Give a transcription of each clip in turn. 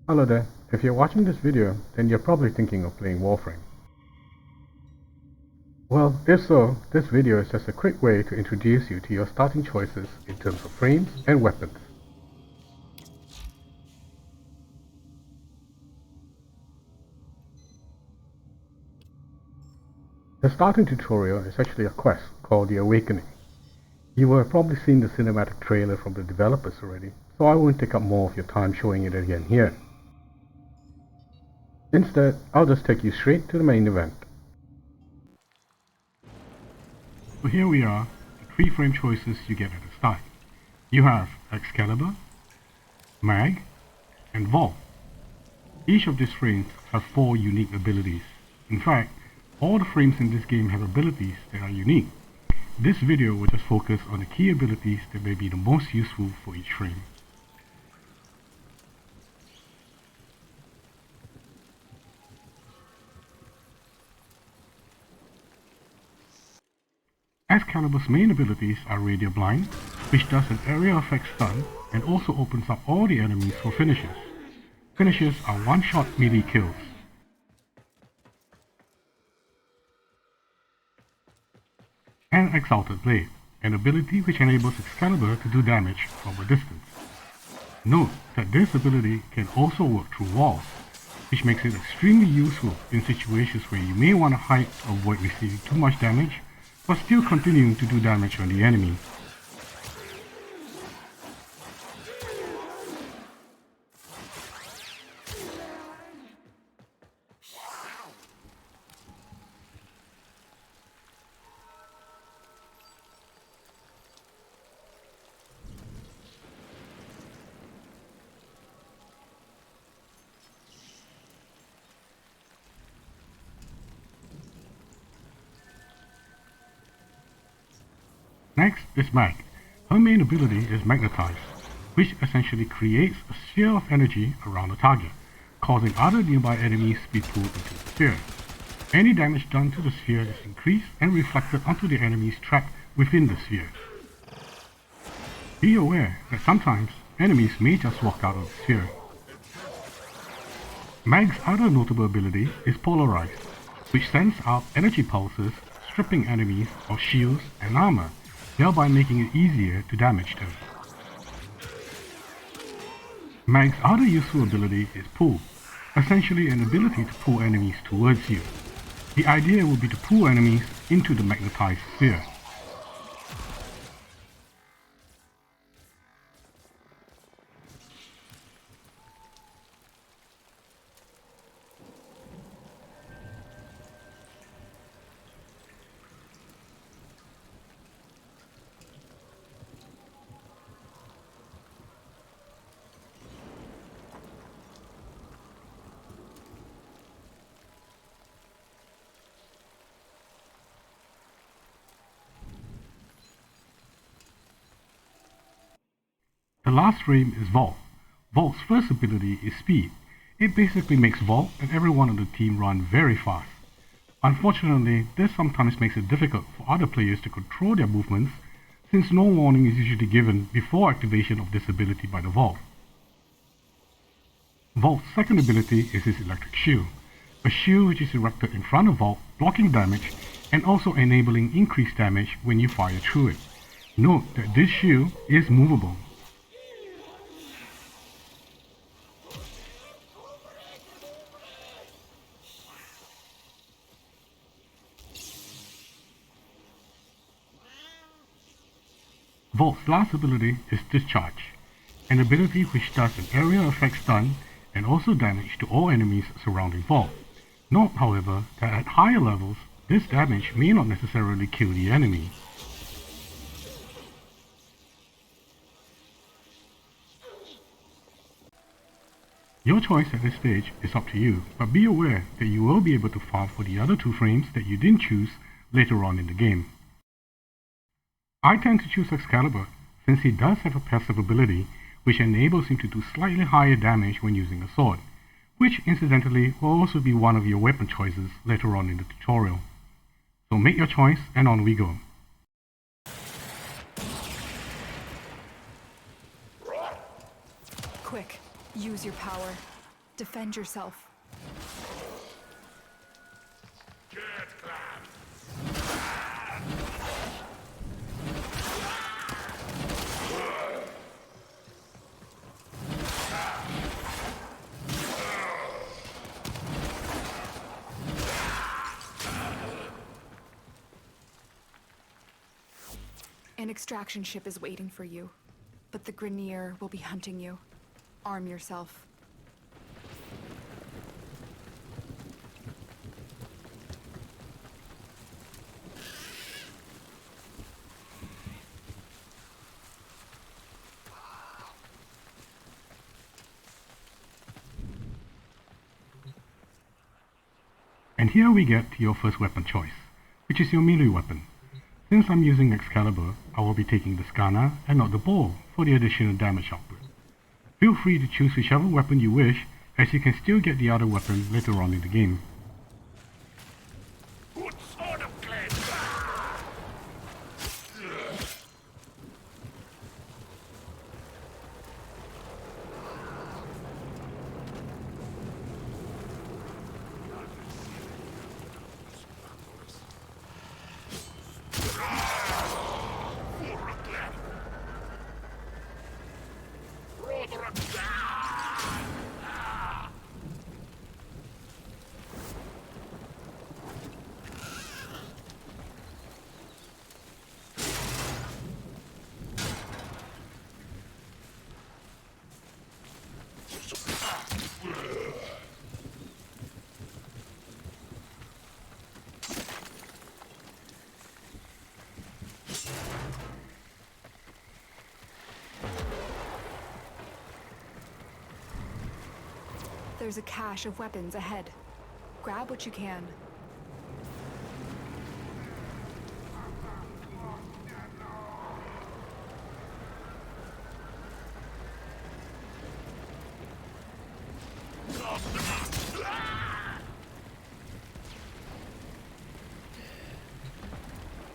Hello there, if you're watching this video, then you're probably thinking of playing Warframe. Well, if so, this video is just a quick way to introduce you to your starting choices in terms of frames and weapons. The starting tutorial is actually a quest called The Awakening. You will have probably seen the cinematic trailer from the developers already, so I won't take up more of your time showing it again here. Instead, I'll just take you straight to the main event. So here we are, the 3 frame choices you get at the start. You have Excalibur, Mag, and Vault. Each of these frames have 4 unique abilities. In fact, all the frames in this game have abilities that are unique. This video will just focus on the key abilities that may be the most useful for each frame. Excalibur's main abilities are Radio Blind, which does an area effect stun and also opens up all the enemies for finishes. Finishes are one-shot melee kills. And Exalted Blade, an ability which enables Excalibur to do damage from a distance. Note that this ability can also work through walls, which makes it extremely useful in situations where you may want to hide to avoid receiving too much damage, but still continuing to do damage on the enemy. Next is Mag. Her main ability is Magnetize, which essentially creates a sphere of energy around the target, causing other nearby enemies to be pulled into the sphere. Any damage done to the sphere is increased and reflected onto the enemies trapped within the sphere. Be aware that sometimes enemies may just walk out of the sphere. Mag's other notable ability is Polarize, which sends out energy pulses, stripping enemies of shields and armor, thereby making it easier to damage them. Mag's other useful ability is Pull, essentially an ability to pull enemies towards you. The idea will be to pull enemies into the magnetized sphere. The last frame is Vault. Vault's first ability is Speed. It basically makes Vault and everyone on the team run very fast. Unfortunately, this sometimes makes it difficult for other players to control their movements, since no warning is usually given before activation of this ability by the Vault. Vault's second ability is his Electric Shield, a shield which is erected in front of Vault, blocking damage and also enabling increased damage when you fire through it. Note that this shield is movable. Vault's last ability is Discharge, an ability which does an area effect stun and also damage to all enemies surrounding Vault. Note, however, that at higher levels, this damage may not necessarily kill the enemy. Your choice at this stage is up to you, but be aware that you will be able to farm for the other 2 frames that you didn't choose later on in the game. I tend to choose Excalibur, since he does have a passive ability which enables him to do slightly higher damage when using a sword, which incidentally will also be one of your weapon choices later on in the tutorial. So make your choice and on we go. Quick, use your power. Defend yourself. Get clapped! An extraction ship is waiting for you, but the Grineer will be hunting you. Arm yourself. And here we get to your first weapon choice, which is your melee weapon. Since I'm using Excalibur, I will be taking the Skana and not the bow for the additional damage output. Feel free to choose whichever weapon you wish, as you can still get the other weapon later on in the game. What sort of claim? There's a cache of weapons ahead. Grab what you can.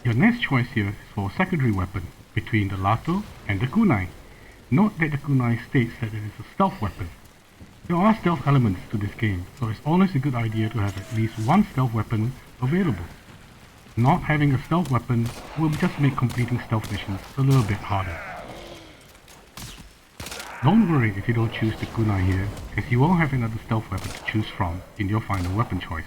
Your next choice here is for a secondary weapon between the Lato and the Kunai. Note that the Kunai states that it is a stealth weapon. There are stealth elements to this game, so it's always a good idea to have at least one stealth weapon available. Not having a stealth weapon will just make completing stealth missions a little bit harder. Don't worry if you don't choose the Kunai here, as you will have another stealth weapon to choose from in your final weapon choice.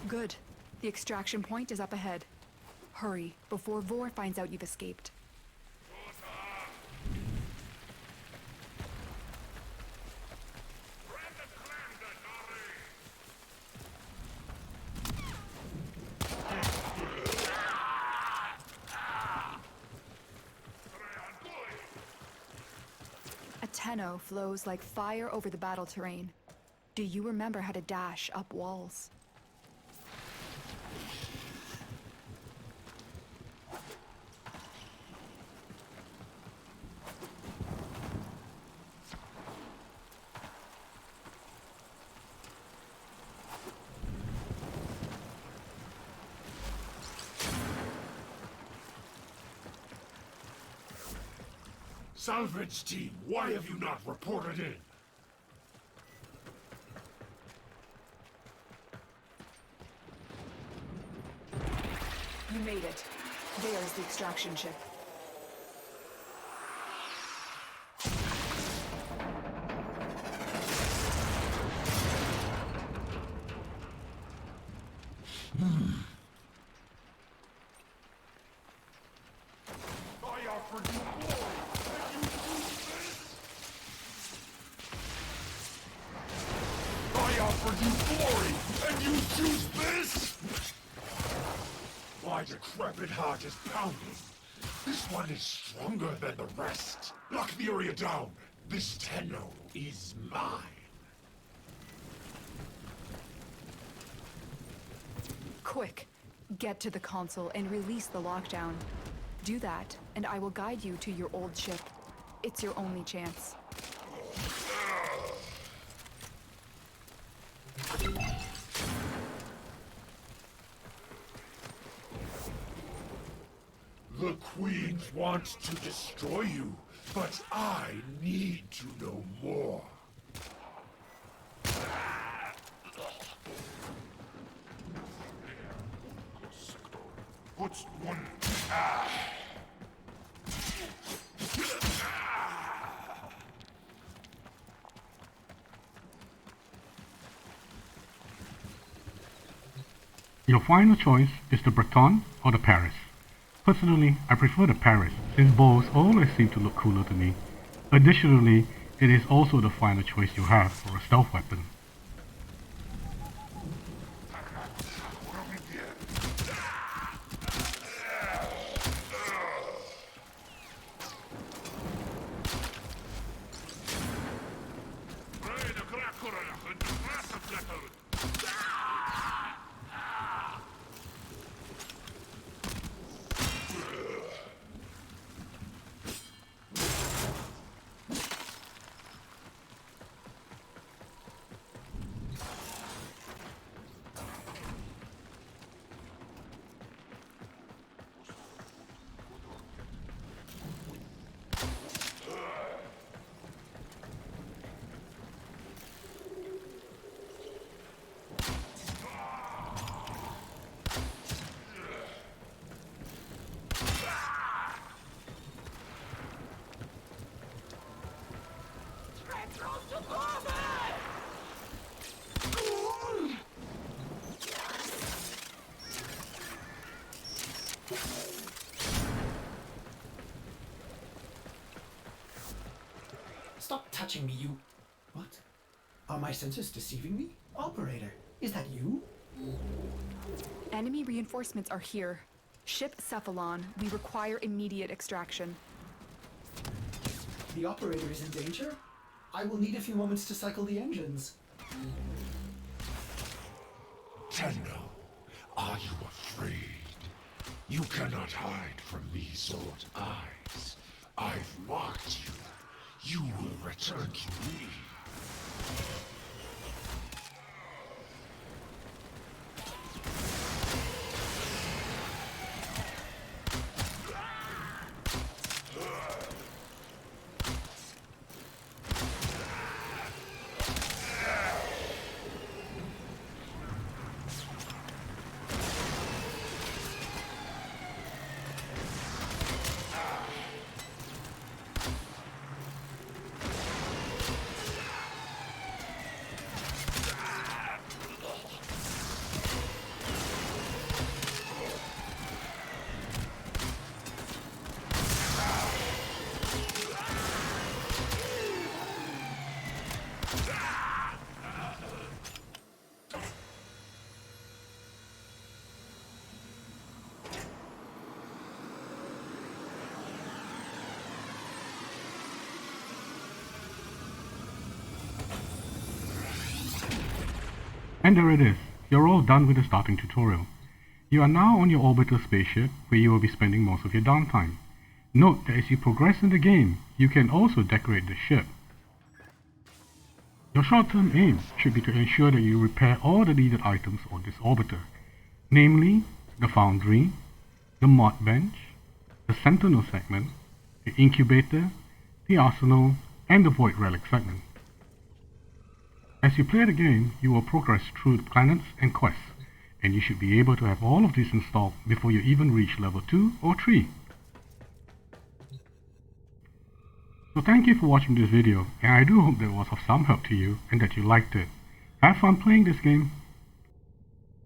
Good. The extraction point is up ahead. Hurry, before Vor finds out you've escaped. A Tenno flows like fire over the battle terrain. Do you remember how to dash up walls? Salvage team, why have you not reported in? You made it. There's the extraction ship. I offered you glory, and you choose this? I offered you glory, and you choose this? My decrepit heart is pounding. This one is stronger than the rest. Lock the area down. This Tenno is mine. Quick, get to the console and release the lockdown. Do that, and I will guide you to your old ship. It's your only chance. The Queens want to destroy you, but I need to know more. What's one? Your final choice is the Breton or the Paris. Personally, I prefer the Paris, since bows always seem to look cooler to me. Additionally, it is also the final choice you have for a stealth weapon. Stop touching me, you... What? Are my senses deceiving me? Operator, is that you? Enemy reinforcements are here. Ship Cephalon. We require immediate extraction. The operator is in danger? I will need a few moments to cycle the engines. Tenno, are you afraid? You cannot hide from these old eyes. I've marked you. You will return to me. And there it is, you're all done with the starting tutorial. You are now on your orbital spaceship, where you will be spending most of your downtime. Note that as you progress in the game, you can also decorate the ship. Your short-term aim should be to ensure that you repair all the needed items on this orbiter, namely the foundry, the mod bench, the sentinel segment, the incubator, the arsenal, and the void relic segment. As you play the game, you will progress through the planets and quests, and you should be able to have all of these installed before you even reach level 2 or 3. So thank you for watching this video, and I do hope that it was of some help to you and that you liked it. Have fun playing this game.